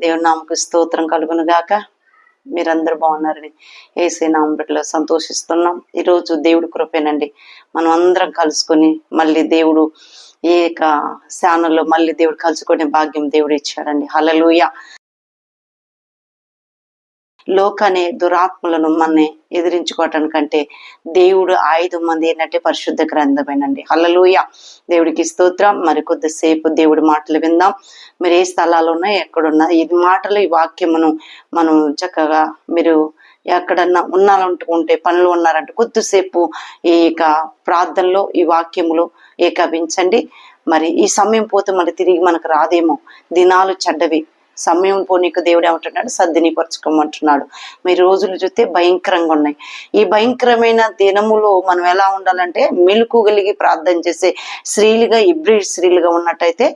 దేవుని నామకు స్తోత్రం కలుగును గాక. మీరందరూ బాగున్నారని యేసయ్య నామం బిడ్డలో సంతోషిస్తున్నాం. ఈరోజు దేవుడి కృపేనండి, మనం అందరం కలుసుకొని మళ్ళీ దేవుడు శానంలో మళ్ళీ దేవుడు కలుసుకునే భాగ్యం దేవుడు ఇచ్చాడండి. హల్లెలూయా. లోకాన్ని దురాత్మలను మనని ఎదిరించుకోవటానికంటే దేవుడు ఆయుధం మంది ఏంటంటే పరిశుద్ధ గ్రంథమేనండి. హల్లెలూయా. దేవుడికి స్తోత్రం. మరి కొద్దిసేపు దేవుడి మాటలు విందాం. మీరు ఏ స్థలాలు ఉన్నాయి, ఎక్కడున్నా ఈ మాటలు ఈ వాక్యమును మనం చక్కగా మీరు ఎక్కడన్నా ఉన్నాలంటుకుంటే పనులు ఉన్నారంటే కొద్దిసేపు ఈ ప్రార్థనలో ఈ వాక్యములు ఏకవించండి. మరి ఈ సమయం పోతే మరి తిరిగి మనకు రాదేమో. దినాలు చెడ్డవి, సమయం పోనీకు దేవుడు ఏమంటున్నాడు, సద్దినిపరచుకోమంటున్నాడు. మీ రోజులు చూస్తే భయంకరంగా ఉన్నాయి. ఈ భయంకరమైన దినములో మనం ఎలా ఉండాలంటే మెలకుగలిగి ప్రార్థన చేసే స్త్రీలుగా, ఇబ్రిడ్ స్త్రీలుగా ఉన్నట్టయితే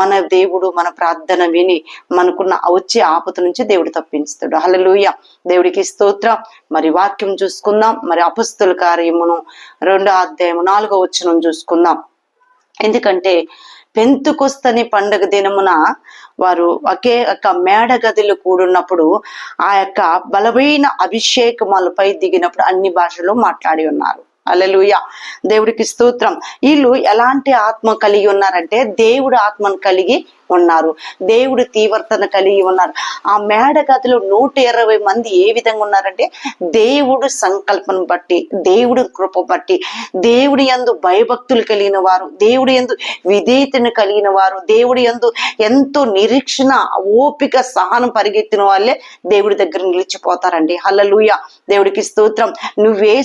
మన దేవుడు మన ప్రార్థన విని మనకున్న వచ్చే ఆపద నుంచి దేవుడు తప్పించుతాడు. హల్లెలూయా. దేవుడికి స్తోత్రం. మరి వాక్యం చూసుకుందాం. మరి అపొస్తలుల కార్యమును 2వ అధ్యాయము 4వ వచనం చూసుకుందాం. ఎందుకంటే పెంతుకొస్తని పండుగ దినమున వారు ఒకే మేడ గదిలో కూడున్నప్పుడు ఆ బలమైన అభిషేకములపై దిగినప్పుడు అన్ని భాషలు మాట్లాడి ఉన్నారు. హల్లెలూయా. దేవుడికి స్తోత్రం. వీళ్ళు ఎలాంటి ఆత్మ కలిగి ఉన్నారంటే దేవుడు ఆత్మను కలిగి ఉన్నారు, దేవుడు తీవ్రతను కలిగి ఉన్నారు. ఆ మేడ గదిలో 120 మంది ఏ విధంగా ఉన్నారంటే దేవుడు సంకల్పం బట్టి, దేవుడి కృప బట్టి, దేవుడి యందు భయభక్తులు కలిగిన వారు, దేవుడి యందు విధేయతను కలిగిన వారు, దేవుడి యందు ఎంతో నిరీక్షణ, ఓపిక, సహనం పరిగెత్తిన వాళ్ళే దేవుడి దగ్గర నిలిచిపోతారండి. హల్లెలూయా. దేవుడికి స్తోత్రం. నువ్వే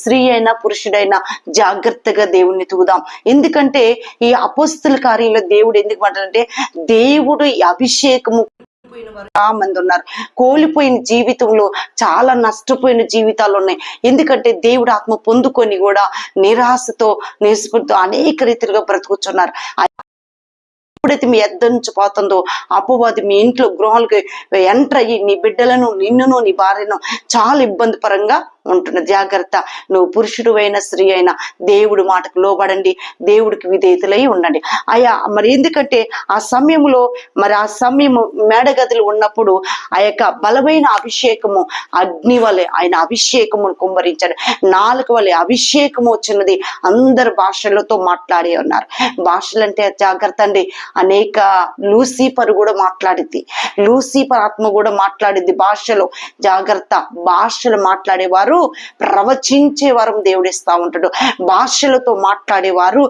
స్త్రీ అయినా పురుషుడైనా జాగ్రత్తగా దేవుణ్ణి తూదాం. ఎందుకంటే ఈ అపొస్తలుల కార్యంలో దేవుడు ఎందుకు మాట్లాడంటే దేవుడు ఈ అభిషేకము మంది ఉన్నారు. కోల్పోయిన జీవితంలో చాలా నష్టపోయిన జీవితాలు ఉన్నాయి. ఎందుకంటే దేవుడు ఆత్మ పొందుకొని కూడా నిరాశతో, నిస్పృహతో అనేక రీతిలుగా బ్రతుకుతున్నారు. ఎప్పుడైతే మీ ఎద్ద నుంచి పోతుందో అపవాది మీ ఇంట్లో గృహాలకు ఎంటర్ అయ్యి నీ బిడ్డలను, నిన్నును, నీ భార్యను చాలా ఇబ్బంది పరంగా ఉంటున్న. జాగ్రత్త. నువ్వు పురుషుడు అయినా స్త్రీ అయినా దేవుడి మాటకు లోబడండి, దేవుడికి విధేయతలై ఉండండి. మరి ఎందుకంటే ఆ సమయంలో ఆ సమయము మేడగదులు ఉన్నప్పుడు ఆ బలమైన అభిషేకము అగ్ని వలె ఆయన అభిషేకమును కుమ్మరించాడు. 4 వలె అభిషేకము వచ్చినది. అందరు భాషలతో మాట్లాడి ఉన్నారు. భాషలు అంటే జాగ్రత్త అండి. అనేక లూసిఫర్ కూడా మాట్లాడిద్ది, లూసిఫర్ ఆత్మ కూడా మాట్లాడిద్ది భాషలో. జాగ్రత్త. భాషలు మాట్లాడేవారు ప్రవచించే వరం దేవుడిస్తా ఉంటాడు. భాషలతో మాట్లాడేవారు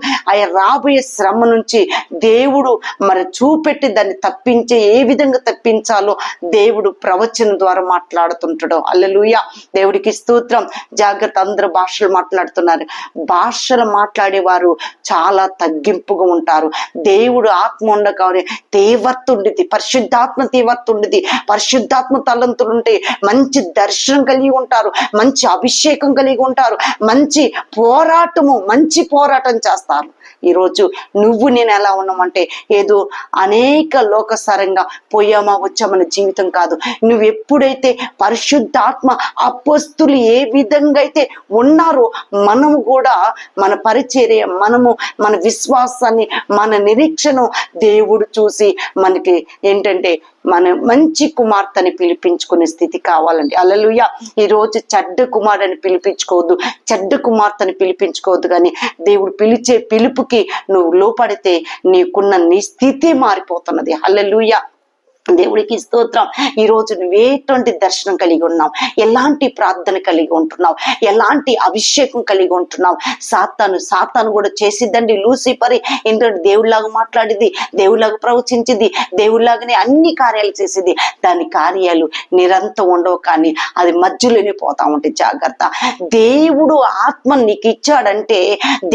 రాబోయే శ్రమ నుంచి దేవుడు మరి చూపెట్టి దాన్ని తప్పించే ఏ విధంగా తప్పించాలో దేవుడు ప్రవచనం ద్వారా మాట్లాడుతుంటాడు. హల్లెలూయా. దేవుడికి స్తోత్రం. జాగ్రత్త. అందరూ భాషలు మాట్లాడుతున్నారు. భాషలు మాట్లాడేవారు చాలా తగ్గింపుగా ఉంటారు. దేవుడు ఆత్మ ఉండగానే తీవ్రత ఉండిద్ది, పరిశుద్ధాత్మ తీవ్రత ఉండిద్ది, పరిశుద్ధాత్మ తలంతులుంటే మంచి దర్శనం కలిగి ఉంటారు, మంచి అభిషేకం కలిగి ఉంటారు, మంచి పోరాటం చేస్తారు. ఈరోజు నువ్వు నేను ఎలా ఉన్నామంటే ఏదో అనేక లోకసారంగా పోయామా వచ్చామన్న జీవితం కాదు. నువ్వు ఎప్పుడైతే పరిశుద్ధాత్మ అపొస్తలులు ఏ విధంగా అయితే ఉన్నారో మనము కూడా మన పరిచర్య, మనము మన విశ్వాసాన్ని, మన నిరీక్షణ దేవుడు చూసి మనకి ఏంటంటే మన మంచి కుమార్తెని పిలిపించుకునే స్థితి కావాలండి. హల్లెలూయా. ఈరోజు చెడ్డ కుమారుని పిలిపించుకోవద్దు, చెడ్డ కుమార్తెని పిలిపించుకోవద్దు. కానీ దేవుడు పిలిచే పిలుపుకి నువ్వు లోపడితే నీ స్థితి మారిపోతున్నది. హల్లెలూయా. దేవుడికి స్తోత్రం. ఈరోజు నువ్వేటువంటి దర్శనం కలిగి ఉన్నావు, ఎలాంటి ప్రార్థన కలిగి ఉంటున్నావు, ఎలాంటి అభిషేకం కలిగి ఉంటున్నావు. సాతాను కూడా చేసిద్దండి. లూసిఫర్ ఎందుకంటే దేవుడిలాగా మాట్లాడింది, దేవుడిలాగా ప్రవచించింది, దేవుడిలాగానే అన్ని కార్యాలు చేసింది. దాని కార్యాలు నిరంతరం ఉండవు, కానీ అది మధ్యలోనే పోతా ఉంటాయి. జాగ్రత్త. దేవుడు ఆత్మ నీకు ఇచ్చాడంటే,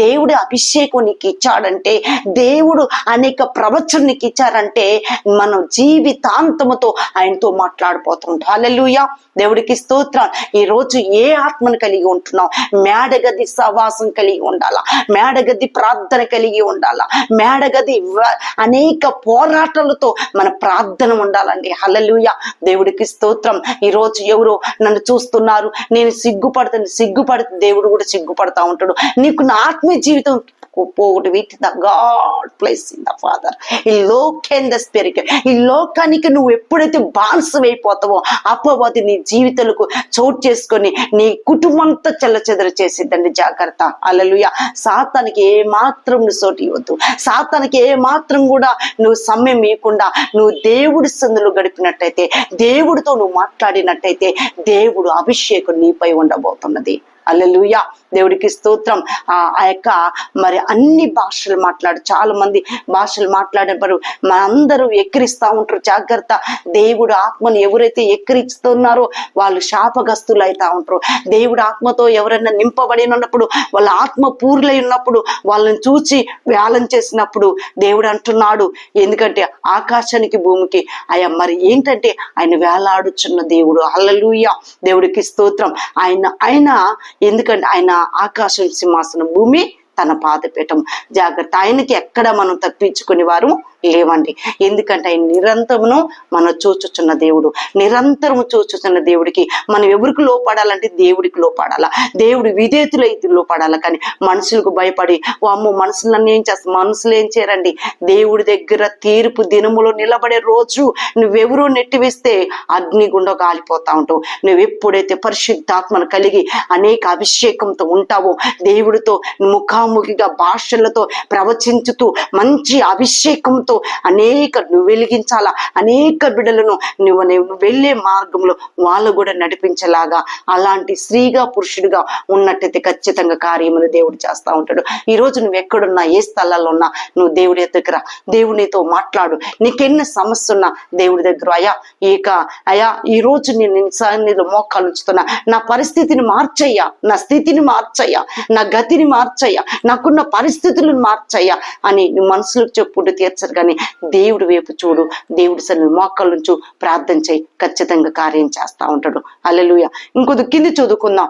దేవుడి అభిషేకం నీకు ఇచ్చాడంటే, దేవుడు అనేక ప్రవచనం నీకు ఇచ్చారంటే మనం జీవితాంతముతో ఆయనతో మాట్లాడిపోతుంటాం. హల్లెలూయా. దేవుడికి స్తోత్రం. ఈ రోజు ఏ ఆత్మను కలిగి ఉంటున్నావు? మేడగది సవాసం కలిగి ఉండాలా, మేడగది ప్రార్థన కలిగి ఉండాలా, మేడగది అనేక పోరాటాలతో మన ప్రార్థన ఉండాలండి. హల్లెలూయా. దేవుడికి స్తోత్రం. ఈ రోజు ఎవరో నన్ను చూస్తున్నారు, నేను సిగ్గుపడితే దేవుడు కూడా సిగ్గుపడతా ఉంటాడు. నీకు నా ఆత్మీయ జీవితం పోగొట్టు with the God place in the father ఈ లోకేన్ ద స్పిరిట్. ఈ లోకానికి నువ్వు ఎప్పుడైతే బానిసమైపోతావో అపవాది నీ జీవితాలకు చోటు చేసుకొని నీ కుటుంబంతో చెల్లచెదరు చేసిద్దండి. జాగ్రత్త. హల్లెలూయా. సాతానికి ఏ మాత్రం నువ్వు చోటు ఇవ్వద్దు. సాతానికి ఏ మాత్రం కూడా నువ్వు సమయం ఇవ్వకుండా నువ్వు దేవుడి సందులో గడిపినట్టయితే, దేవుడితో నువ్వు మాట్లాడినట్టయితే దేవుడు అభిషేకం నీపై ఉండబోతున్నది. హల్లెలూయా. దేవుడికి స్తోత్రం. ఆ యొక్క మరి అన్ని భాషలు చాలా మంది భాషలు మాట్లాడేవారు మనందరూ ఎక్కిరిస్తూ ఉంటారు. జాగ్రత్త. దేవుడు ఆత్మను ఎవరైతే ఎక్కిరిస్తున్నారో వాళ్ళు శాపగ్రస్తులు అవుతా ఉంటారు. దేవుడు ఆత్మతో ఎవరైనా నింపబడినప్పుడు, వాళ్ళ ఆత్మ పూర్లై ఉన్నప్పుడు వాళ్ళని చూసి వేలం చేసినప్పుడు దేవుడు అంటున్నాడు, ఎందుకంటే ఆకాశానికి భూమికి మరి ఏంటంటే ఆయన వేలాడుచున్న దేవుడు. హల్లెలూయా. దేవుడికి స్తోత్రం. ఆయన ఎందుకంటే ఆయన ఆకాశం సింహాసనం, భూమి తన పాదపీఠం. జాగ్రత్త. ఆయనకి ఎక్కడ మనం తప్పించుకునే వారు లేవండి. ఎందుకంటే ఆయన నిరంతరము మనం చూచుచున్న దేవుడు. నిరంతరము చూచుచున్న దేవుడికి మనం ఎవరికి లోపడాలంటే దేవుడికి లోపడాలా, దేవుడు విధేతులు లోపడాలా. కానీ మనుషులకు భయపడి అమ్మో మనుషులన్నీ ఏం చేస్తారు, మనుషులు ఏం చేయరండి. దేవుడి దగ్గర తీర్పు దినములో నిలబడే రోజు నువ్వెవరో నెట్టివేస్తే అగ్నిగుండ కాలిపోతా ఉంటావు. నువ్వు ఎప్పుడైతే పరిశుద్ధాత్మను కలిగి అనేక అభిషేకంతో ఉంటావో, దేవుడితో ముఖాముఖిగా భాషలతో ప్రవచించుతూ మంచి అభిషేకంతో నువ్వు వెలిగించాలా. అనేక బిడ్డలను నువ్వు వెళ్ళే మార్గంలో వాళ్ళు కూడా నడిపించేలాగా అలాంటి స్త్రీగా పురుషుడిగా ఉన్నట్టయితే ఖచ్చితంగా కార్యములు దేవుడు చేస్తూ ఉంటాడు. ఈరోజు నువ్వు ఎక్కడున్నా, ఏ స్థలాల్లో ఉన్నా నువ్వు దేవుడి దగ్గర దేవునితో మాట్లాడు. నీకెన్ని సమస్య ఉన్నా దేవుడి దగ్గర అయ్యా ఈ రోజు నేను సన్నిధిలో మోకాలు ఉంచుతున్నా, నా పరిస్థితిని మార్చయ్యా, నా స్థితిని మార్చయ్యా, నా గతిని మార్చయ్యా, నాకున్న పరిస్థితులను మార్చయ్యా అని నువ్వు మనసులకు చెప్పుకుంటూ తీర్చరు. కానీ దేవుడి వైపు చూడు, దేవుడి సన్నిధి మోకాళ్ళ నుంచి ప్రార్థన చేయి, ఖచ్చితంగా కార్యం చేస్తా ఉంటాడు. హల్లెలూయా. ఇంకొద్ది కింది చదువుకుందాం.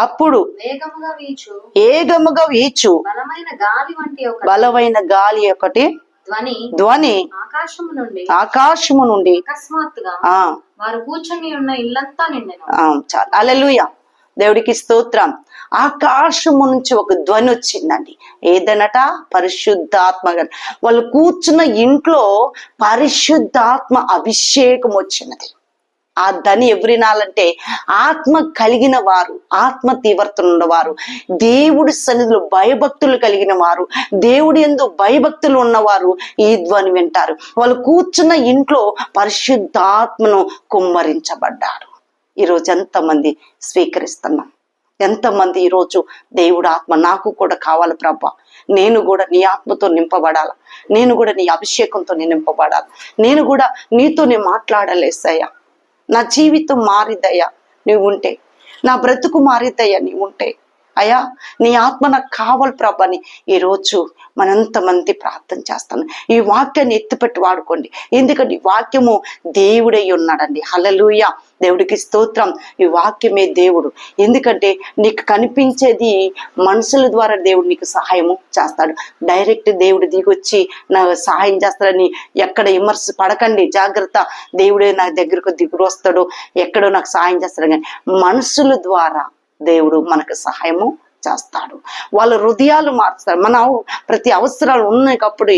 అప్పుడు ఏగముగా వీచు బలమైన గాలి ఒకటి ధ్వని ఆకాశము నుండి వారు కూర్చొని ఉన్న ఇల్లంతా నిండెను. హల్లెలూయా. దేవుడికి స్తోత్రం. ఆకాశము నుంచి ఒక ధ్వని వచ్చిందండి. ఏదనట? పరిశుద్ధాత్మ. వాళ్ళు కూర్చున్న ఇంట్లో పరిశుద్ధాత్మ అభిషేకం వచ్చినది. ఆ ధ్వని ఎవరి నాలంటే ఆత్మ కలిగిన వారు, ఆత్మ తీవ్రతలు ఉన్నవారు, దేవుడి సన్నిధిలో భయభక్తులు కలిగిన వారు, దేవుడి యందు భయభక్తులు ఉన్నవారు ఈ ధ్వని వింటారు. వాళ్ళు కూర్చున్న ఇంట్లో పరిశుద్ధాత్మను కుమ్మరించబడ్డారు. ఈరోజు ఎంతమంది స్వీకరిస్తున్నాం? ఎంతమంది ఈరోజు దేవుడు ఆత్మ నాకు కూడా కావాలి ప్రభా, నేను కూడా నీ ఆత్మతో నింపబడాల, నేను కూడా నీ అభిషేకంతో నింపబడాలి, నేను కూడా నీతోనే మాట్లాడలేసయ్యా, నా జీవితం మారిద్దయ్యా నీవు ఉంటే, నా బ్రతుకు మారిద్దయ్యా నీవు ఉంటే, అయ్యా నీ ఆత్మ నాకు కావాలి ప్రభని ఈరోజు మనంతమంది ప్రార్థన చేస్తాను. ఈ వాక్యాన్ని ఎత్తిపెట్టి వాడుకోండి. ఎందుకంటే ఈ వాక్యము దేవుడై ఉన్నాడండి. హల్లెలూయా. దేవుడికి స్తోత్రం. ఈ వాక్యమే దేవుడు. ఎందుకంటే నీకు కనిపించేది మనుషుల ద్వారా దేవుడు నీకు సహాయము చేస్తాడు. డైరెక్ట్ దేవుడు దిగొచ్చి నాకు సహాయం చేస్తాడని ఎక్కడ విమర్శ పడకండి. జాగ్రత్త. దేవుడే నా దగ్గరకు దిగురు వస్తాడు, ఎక్కడో నాకు సహాయం చేస్తాడు. కానీ మనుషుల ద్వారా దేవుడు మనకు సహాయము చేస్తాడు. వాళ్ళ హృదయాలు మార్చుతారు. మన ప్రతి అవసరాలు ఉన్నప్పుడు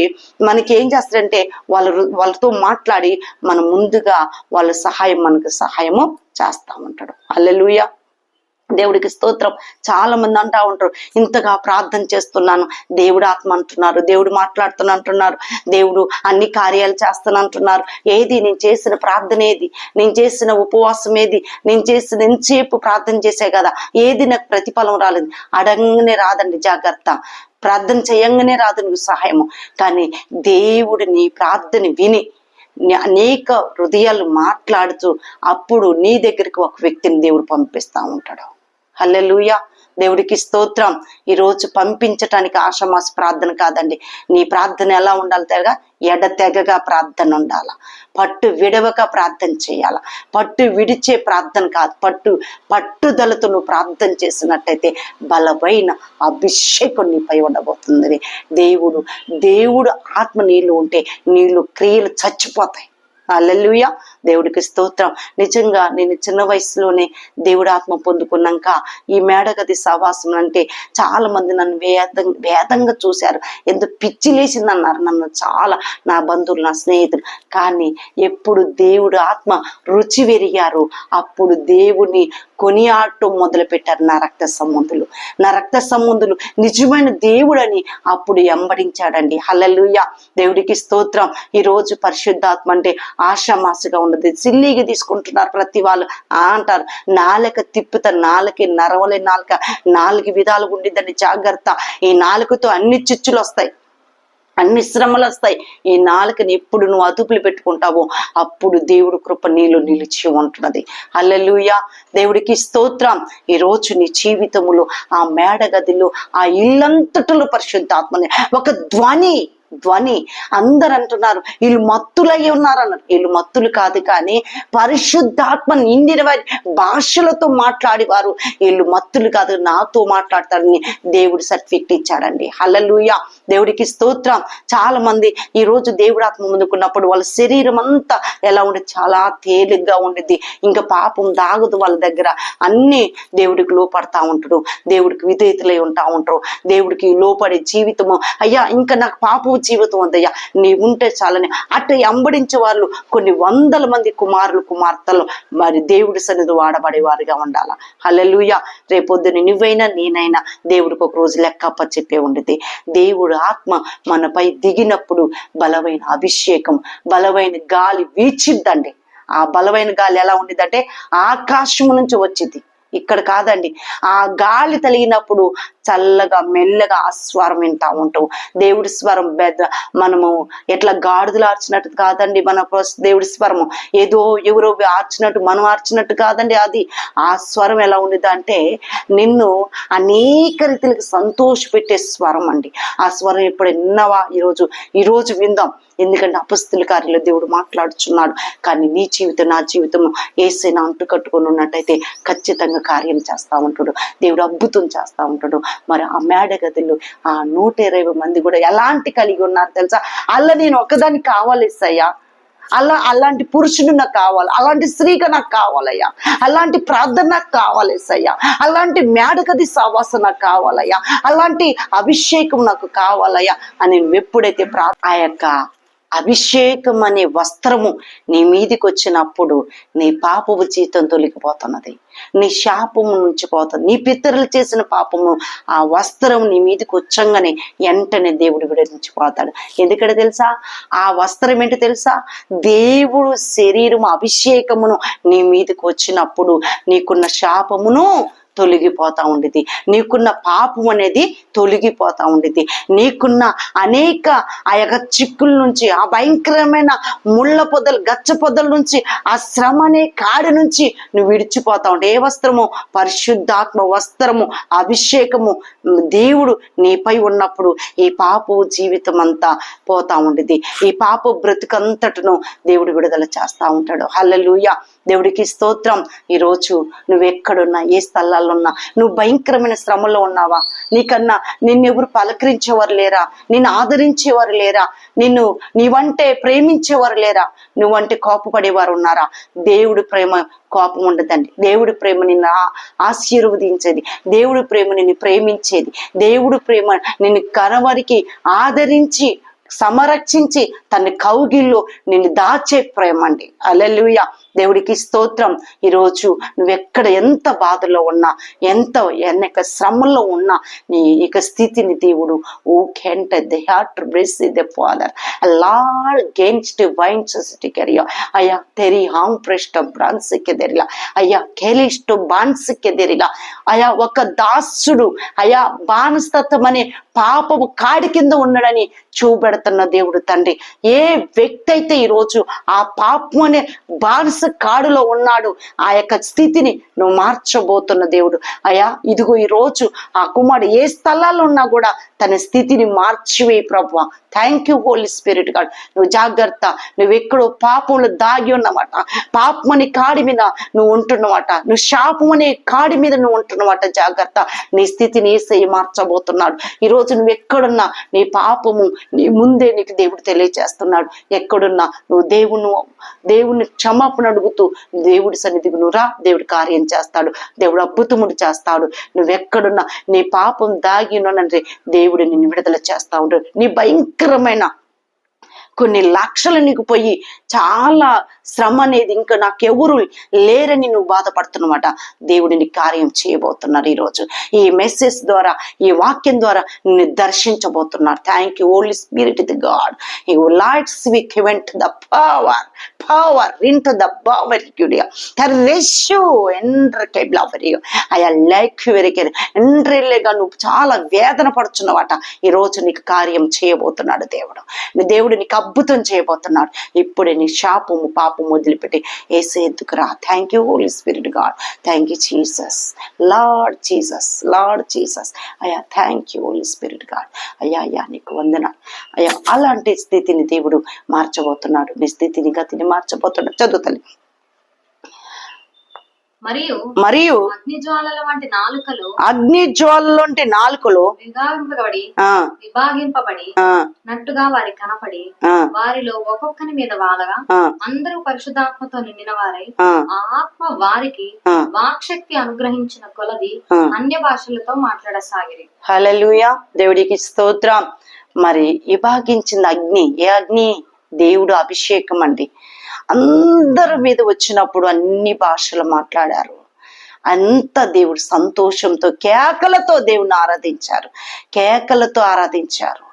మనకి ఏం చేస్తారంటే వాళ్ళతో మాట్లాడి మనం ముందుగా వాళ్ళ మనకు సహాయము చేస్తా ఉంటాడు. హల్లెలూయా. దేవుడికి స్తోత్రం. చాలా మంది అంటా ఉంటారు, ఇంతగా ప్రార్థన చేస్తున్నాను, దేవుడు ఆత్మ అంటున్నారు, దేవుడు మాట్లాడుతున్నా అంటున్నారు, దేవుడు అన్ని కార్యాలు చేస్తాను అంటున్నారు. ఏది నేను చేసిన ప్రార్థన, ఏది నేను చేసిన ఉపవాసం, ఏది నేను చేసిన ఎంతసేపు ప్రార్థన చేసే కదా, ఏది నాకు ప్రతిఫలం రాలేదు. అడగనే రాదండి. జాగ్రత్త. ప్రార్థన చేయంగానే రాదు నీకు సహాయము. కానీ దేవుడు నీ ప్రార్థన విని అనేక హృదయాలు మాట్లాడుతూ అప్పుడు నీ దగ్గరికి ఒక వ్యక్తిని దేవుడు పంపిస్తా ఉంటాడు. హల్లెలూయా. దేవుడికి స్తోత్రం. ఈరోజు పంపించటానికి ఆషామాషి ప్రార్థన కాదండి. నీ ప్రార్థన ఎలా ఉండాలి? తెగ ఎడతెగగా ప్రార్థన ఉండాల. పట్టు విడవక ప్రార్థన చేయాల. పట్టు విడిచే ప్రార్థన కాదు, పట్టుదలతో నువ్వు ప్రార్థన చేసినట్టయితే బలమైన అభిషేకం నీపై ఉండబోతుంది. దేవుడు ఆత్మ నీళ్ళు ఉంటే నీళ్ళు క్రియలు చచ్చిపోతాయి. హల్లెలూయా. దేవుడికి స్తోత్రం. నిజంగా నేను చిన్న వయసులోనే దేవుడు ఆత్మ పొందుకున్నాక ఈ మేడగది సహవాసం అంటే చాలా మంది నన్ను వేదంగా చూశారు. ఎంత పిచ్చి లేచింది అన్నారు నన్ను చాలా, నా బంధువులు, నా స్నేహితులు. కానీ ఎప్పుడు దేవుడు ఆత్మ రుచి వెరిగారు అప్పుడు దేవుని కొనియాడటం మొదలు పెట్టారు నా రక్త సంబంధులు నిజమైన దేవుడని అప్పుడు ఎంబడించాడండి. హల్లెలూయా. దేవుడికి స్తోత్రం. ఈ రోజు పరిశుద్ధాత్మ అంటే ఆషామాసగా ఉండదు, సిల్లీగా తీసుకుంటున్నారు ప్రతి వాళ్ళు. అంటారు నాలుక తిప్పుతారు, నాలుక నరవలే నాలుక 4 విధాలుగా ఉండిద్దని జాగ్రత్త. ఈ నాలుకతో అన్ని చిచ్చులు వస్తాయి, అన్ని శ్రమలు వస్తాయి. ఈ నాలుకని ఎప్పుడు నువ్వు అదుపులు పెట్టుకుంటావో అప్పుడు దేవుడు కృప నీలో నిలిచి ఉంటున్నది. హల్లెలూయా. దేవుడికి స్తోత్రం. ఈ రోజు నీ జీవితములో ఆ మేడగదిలో ఆ ఇల్లంతటిలో పరిశుద్ధాత్మని ఒక ధ్వని అందరు అంటున్నారు వీళ్ళు మత్తులయ్యి ఉన్నారన్నారు. వీళ్ళు మత్తులు కాదు, కానీ పరిశుద్ధాత్మ నిండిన వారి భాషలతో మాట్లాడేవారు. వీళ్ళు మత్తులు కాదు, నాతో మాట్లాడతారని దేవుడు సర్టిఫికెట్ ఇచ్చాడండి. హల్లెలూయా. దేవుడికి స్తోత్రం. చాలా మంది ఈ రోజు దేవుడు ఆత్మ ముందుకున్నప్పుడు వాళ్ళ శరీరం అంతా ఎలా ఉండేది, చాలా తేలిగ్గా ఉండేది. ఇంకా పాపం దాగదు వాళ్ళ దగ్గర. అన్ని దేవుడికి లోపడతా ఉంటాడు, దేవుడికి విధేయతలై ఉంటా ఉంటారు, దేవుడికి లోపడే జీవితము. అయ్యా ఇంకా నాకు పాపం జీవితం వద్దయ్యా, నీ ఉంటే చాలని అట్లా ఎంబడించే వాళ్ళు కొన్ని 100 మంది కుమారులు కుమార్తెలు మరి దేవుడి సన్నిధి వాడబడేవారుగా ఉండాల. హల్లెలూయా. రేపొద్దున నువ్వైనా నేనైనా దేవుడికి ఒక రోజు లెక్కప్ప చెప్పే ఉండేది. దేవుడు ఆత్మ మనపై దిగినప్పుడు బలమైన అభిషేకం, బలమైన గాలి వీచిద్దండి. ఆ బలమైన గాలి ఎలా ఉండిద్దంటే ఆకాశం నుంచి వచ్చింది, ఇక్కడ కాదండి. ఆ గాలి తలిగినప్పుడు చల్లగా మెల్లగా ఆ స్వరం వింటా ఉంటాం. దేవుడి స్వరం మనము ఎట్లా గాడిదలు ఆర్చినట్టు కాదండి. మన దేవుడి స్వరము ఏదో ఎవరో ఆర్చినట్టు మనం ఆర్చినట్టు కాదండి. అది ఆ స్వరం ఎలా ఉండేది అంటే నిన్ను అనేక రీతిలకు సంతోష పెట్టే స్వరం అండి. ఆ స్వరం ఎప్పుడు విన్నావా? ఈరోజు విందాం. ఎందుకంటే అపొస్తలుల కార్యాల్లో దేవుడు మాట్లాడుచున్నాడు. కానీ నీ జీవితం నా జీవితము యేసయ్యను అంటు కట్టుకొని ఉన్నట్టయితే ఖచ్చితంగా కార్యం చేస్తా ఉంటాడు, దేవుడు అద్భుతం చేస్తా ఉంటాడు. మరి ఆ మేడగదిలో ఆ 120 మంది కూడా ఎలాంటి కలిగి ఉన్నారు తెలుసా? అలా నేను ఒక్కదాన్ని కావాలి యేసయ్యా, అలాంటి పురుషుడు నాకు కావాలి, అలాంటి స్త్రీగా నాకు కావాలయ్యా, అలాంటి ప్రార్థన నాకు కావాలి యేసయ్యా, అలాంటి మేడగది సహవాసం నాకు కావాలయ్యా, అలాంటి అభిషేకం నాకు కావాలయ్యా అని ఎప్పుడైతే ఆ యొక్క అభిషేకం అనే వస్త్రము నీ మీదికి వచ్చినప్పుడు నీ పాపపు జీతం తొలగిపోతున్నది, నీ శాపము నుంచి పోతుంది. నీ పితరులు చేసిన పాపము ఆ వస్త్రం నీ మీదకి వచ్చంగానే వెంటనే దేవుడు విడిచిపోతాడు. ఎందుకంటే తెలుసా? ఆ వస్త్రం ఏంటో తెలుసా? దేవుడు శరీరం అభిషేకమును నీ మీదకి వచ్చినప్పుడు నీకున్న శాపమును తొలగిపోతా ఉండేది, నీకున్న పాపం అనేది తొలగిపోతా ఉండేది, నీకున్న అనేక ఆ యొక్క చిక్కుల నుంచి, ఆ భయంకరమైన ముళ్ళ పొదలు గచ్చ పొదల నుంచి, ఆ శ్రమ అనే కాడి నుంచి నువ్వు విడిచిపోతా ఉంటే ఏ వస్త్రము? పరిశుద్ధాత్మ వస్త్రము, అభిషేకము. దేవుడు నీపై ఉన్నప్పుడు ఈ పాప జీవితం అంతా పోతా ఉండేది, ఈ పాప బ్రతుకంతటను దేవుడు విడుదల చేస్తా ఉంటాడు. హల్లెలూయా. దేవుడికి స్తోత్రం. ఈరోజు నువ్వెక్కడున్నా, ఏ స్థలాల్లో ఉన్నా, నువ్వు భయంకరమైన శ్రమలో ఉన్నావా? నిన్నెవరు పలకరించేవారు లేరా? నిన్ను ఆదరించేవారు లేరా? నీవంటే ప్రేమించేవారు లేరా? నువ్వంటే కోపపడేవారు ఉన్నారా? దేవుడి ప్రేమ కోపం ఉండదండి. దేవుడి ప్రేమ నిన్ను ఆశీర్వదించేది, దేవుడి ప్రేమ నిన్ను ప్రేమించేది, దేవుడి ప్రేమ నిన్ను కనవరికి ఆదరించి సంరక్షించి తన కౌగిల్లో నిన్ను దాచే ప్రేమ అండి. హల్లెలూయా. దేవుడికి స్తోత్రం. ఈరోజు నువ్వెక్కడ ఎంత బాధలో ఉన్నా, ఎంత ఎన్నక శ్రమలో ఉన్నా, నీ ఇక స్థితిని దేవుడు అయ్యా తెరి హాంగ్ ప్రెస్ట్ బ్రాన్సికెదెరిలా అయ్యా కెలిస్టు బాన్సికెదెరిలా అయ్యా ఒక దాసుడు అయ్యా బానిసత్వం అనే పాపము కాడి కింద ఉన్నాడని చూపెడుతున్న దేవుడు తండ్రి. ఏ వ్యక్తి అయితే ఈరోజు ఆ పాపం అనే బానిస కాడులో ఉన్నాడు, ఆ యొక్క స్థితిని నువ్వు మార్చబోతున్న దేవుడు. అయ్యా ఇదిగో ఈరోజు ఆ కుమారుడు ఏ స్థలాల్లో ఉన్నా కూడా తన స్థితిని మార్చివేయి ప్రభువా. Thank you holy spirit God. నువ్వు జాగ్రత్త, నువ్వు ఎక్కడో పాపంలో దాగి ఉన్నమాట, పాపం అనే కాడి మీద నువ్వు ఉంటున్నమాట, నువ్వు శాపం అనే కాడి మీద నువ్వు ఉంటున్నమాట. జాగ్రత్త, నీ స్థితిని యేసయ్య మార్చబోతున్నాడు. ఈరోజు నువ్వు ఎక్కడున్నా నీ పాపము నీ ముందే నీకు దేవుడు తెలియజేస్తున్నాడు. ఎక్కడున్నా నువ్వు దేవుని క్షమాపణ అడుగుతూ దేవుడి సన్నిధికి నువ్వు రా, దేవుడు కార్యం చేస్తాడు, దేవుడు అద్భుతముడు చేస్తాడు. నువ్వెక్కడున్నా నీ పాపం దాగి ఉన్నానంటే దేవుడు నిన్ను విడుదల చేస్తా ఉంటాడు. నీ భయంకరమైన కొన్ని లక్షలు నీకు పోయి చాలా శ్రమ అనేది ఇంకా నాకెవరు లేరని నువ్వు బాధపడుతున్నమాట, దేవుడు నీ కార్యం చేయబోతున్నారు. ఈరోజు ఈ మెసేజ్ ద్వారా, ఈ వాక్యం ద్వారా నిన్ను దర్శించబోతున్నారు. Thank you holy spirit the God. You lights we given to the power into the Bavaria. Terresio ఎండ్రకే బ్లవరియో. I like you very care. ఎండ్రెల్లేగా నువ్వు చాలా వేదన పడుచున్నవాట. ఈరోజు నీకు కార్యం చేయబోతున్నాడు దేవుడు. దేవుడు నీకు అద్భుతం చేయబోతున్నాడు. ఇప్పుడే నీ శాపము పాపము వదిలిపెట్టి యేసే ఎద్దుకు రా. Thank you holy spirit God. Thank you Jesus, Lord Jesus, Lord Jesus. అయ్యా thank you holy spirit God. అయ్యా నీకు వందనాలు అయ్యా. అలాంటి స్థితిని దేవుడు మార్చబోతున్నాడు. నీ స్థితిని గతిని మార్చబోతున్నాడు. చదువుతలే. మరియు అగ్నిజ్వాలల వంటి నాలుకలు, అగ్నిజ్వాలలోంటి నాలుకలు విభాగింపబడి నట్టుగా వారి కనపడి వారిలో ఒక్కొక్కని మీద వాలగా అందరూ పరిశుద్ధాత్మతో నిండిన వారై ఆ ఆత్మ వారికి వాక్శక్తి అనుగ్రహించిన కొలది అన్య భాషలతో మాట్లాడసాగిరి. హల్లెలూయా. దేవుడికి స్తోత్రం. మరి విభాగించిన అగ్ని, ఏ అగ్ని? దేవుడు అభిషేకం అండి. అందరి మీద వచ్చినప్పుడు అన్ని భాషలు మాట్లాడారు. అంత దేవుడు సంతోషంతో కేకలతో దేవుని ఆరాధించారు, కేకలతో ఆరాధించారు.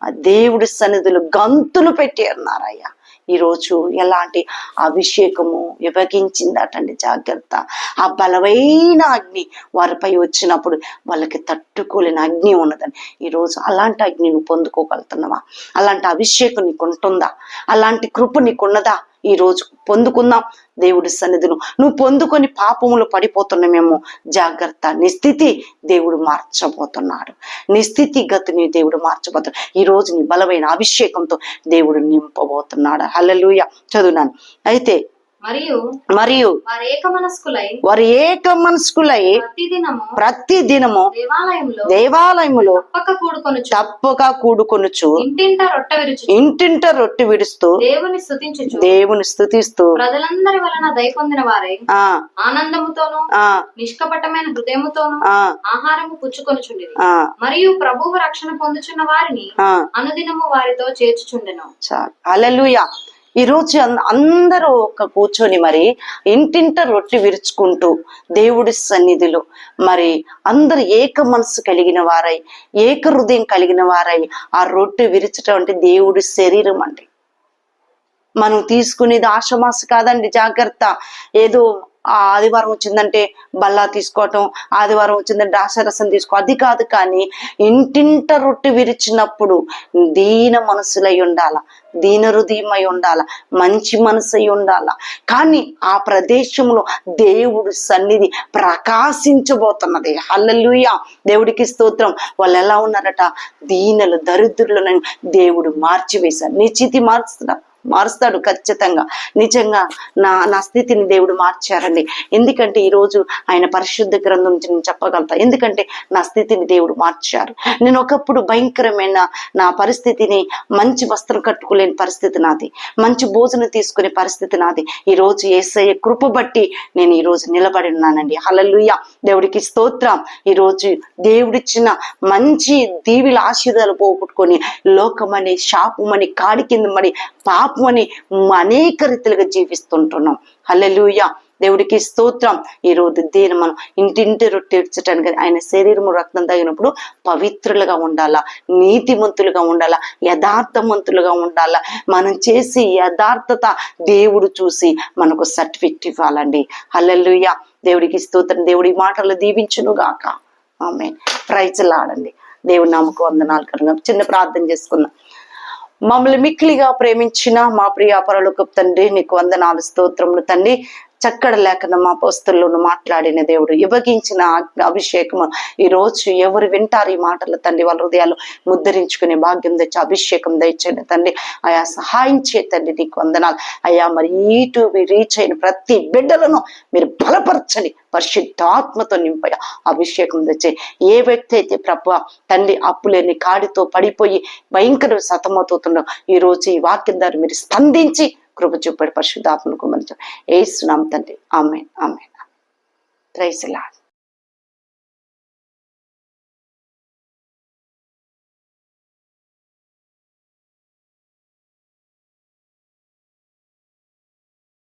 ఆ దేవుడి సన్నిధులు గంతులు పెట్టి అన్నారయ్యా. ఈరోజు ఎలాంటి అభిషేకము విభజించిందటండి. జాగ్రత్త. ఆ బలమైన అగ్ని వారిపై వచ్చినప్పుడు వాళ్ళకి తట్టుకోలేని అగ్ని ఉన్నదని. ఈరోజు అలాంటి అగ్ని నువ్వు పొందుకోగలుగుతున్నావా? అలాంటి అభిషేకం నీకు ఉంటుందా? అలాంటి కృప నీకున్నదా? ఈ రోజు పొందుకుందాం దేవుడి సన్నిధిను. నువ్వు పొందుకొని పాపములు పడిపోతున్నామేమో. జాగ్రత్త. నీ స్థితి దేవుడు మార్చబోతున్నాడు. నీ స్థితి గతిని దేవుడు మార్చబోతున్నాడు. ఈ రోజు నీ బలమైన అభిషేకంతో దేవుడు నింపబోతున్నాడు. హల్లెలూయా. చదువునాను. అయితే మరియు వారు ఏక మనస్కులై ప్రతి దినము దేవాలయములో తప్పక కూడుకొనుచు ఇంటింట రొట్టె విడుస్తూ దేవుని స్తుతిస్తూ ప్రజలందరి వలన దయపొందిన వారై ఆనందముతోను నిష్కపటమైన హృదయముతోను ఆహారము పుచ్చుకొనుచుండెను. మరియు ప్రభువు రక్షణ పొందుచున్న వారిని అనుదినము వారితో చేర్చుచుండెను. హల్లెలూయా. ఈ రోజు అందరూ ఒక కూర్చొని మరి ఇంటింట రొట్టె విరుచుకుంటూ దేవుడి సన్నిధిలో మరి అందరు ఏక మనసు కలిగిన వారై, ఏక హృదయం కలిగిన వారై ఆ రొట్టె విరచటం అంటే దేవుడి శరీరం అండి. మనం తీసుకునేది ఆషమాస కాదండి. జాగ్రత్త. ఏదో ఆదివారం వచ్చిందంటే బల్లా తీసుకోవటం, ఆదివారం వచ్చిందంటే ఆశరసం తీసుకో, అది కాదు. కానీ ఇంటింట రొట్టె విరిచినప్పుడు దీన మనసులై ఉండాల, దీన హృదయమై ఉండాల, మంచి మనసై ఉండాల. కానీ ఆ ప్రదేశంలో దేవుడు సన్నిధి ప్రకాశించబోతున్నది. హల్లెలూయా. దేవుడికి స్తోత్రం. వాళ్ళు ఎలా ఉన్నారట? దీనులు, దరిద్రులను దేవుడు మార్చివేశాడు. నీ స్థితి మారుస్తాడు ఖచ్చితంగా. నిజంగా నా స్థితిని దేవుడు మార్చారండి. ఎందుకంటే ఈరోజు ఆయన పరిశుద్ధ గ్రంథం నుంచి నేను చెప్పగలుగుతా. ఎందుకంటే నా స్థితిని దేవుడు మార్చారు. నేను ఒకప్పుడు భయంకరమైన నా పరిస్థితిని, మంచి వస్త్రం కట్టుకోలేని పరిస్థితి నాది, మంచి భోజనం తీసుకునే పరిస్థితి నాది. ఈరోజు యేసయ్య కృప బట్టి నేను ఈరోజు నిలబడి ఉన్నానండి. హల్లెలూయా. దేవుడికి స్తోత్రం. ఈరోజు దేవుడిచ్చిన మంచి దీవిల ఆశీర్వాదాలు పోగొట్టుకొని లోకమని, శాపమని, కాడి కింద మరి పాపమని అనేక రీతిలుగా జీవిస్తుంటున్నాం. హల్లెలూయా. దేవుడికి స్తోత్రం. ఈరోజు దీని మనం ఇంటింటి రొట్టె ఇచ్చటానికి ఆయన శరీరము రక్తం తగినప్పుడు పవిత్రులుగా ఉండాలా, నీతిమంతులుగా ఉండాలా, యథార్థవంతులుగా ఉండాలా. మనం చేసి యథార్థత దేవుడు చూసి మనకు సర్టిఫికెట్ ఇవ్వాలండి. హల్లెలూయా. దేవుడికి స్తోత్రం. దేవుడి మాటలు దీవించును గాక. ఆమేన్. Praise Lord. దేవుడి నామకు వందనాలు కలుగును. చిన్న ప్రార్థన చేసుకుందాం. మమ్మల్ని మిక్కిలిగా ప్రేమించిన మా ప్రియ పరలోకపు తండ్రి, నీకు వందనాలు, స్తోత్రములు తండ్రి. చక్కడ లేఖనం అపోస్తలులను మాట్లాడిన దేవుడు, ఇవ్వగించిన అభిషేకము ఈ రోజు ఎవరు వింటారు ఈ మాటలు తండ్రి, వాళ్ళ హృదయాలు ముద్రించుకునే భాగ్యం తెచ్చి అభిషేకం దయచేయండి తండ్రి. అయా సహాయం చేతండి, నీకు వందనాలు అయ్యా. మరి యూట్యూబ్ రీచ్ అయిన ప్రతి బిడ్డలను మీరు బలపరచండి, పరిశుద్ధాత్మతో నింపయ అభిషేకం తెచ్చే. ఏ వ్యక్తి అయితే ప్రభు తండ్రి అప్పులేని కాడితో పడిపోయి భయంకర సతమవుతుండో ఈ రోజు ఈ వాక్యం ద్వారా మీరు స్పందించి కృప చూపాడు పరిశుద్ధాత్మను కుమరించారు. యేసు నామమున తండ్రి, ఆమేన్ ఆమేన్. Praise the lord.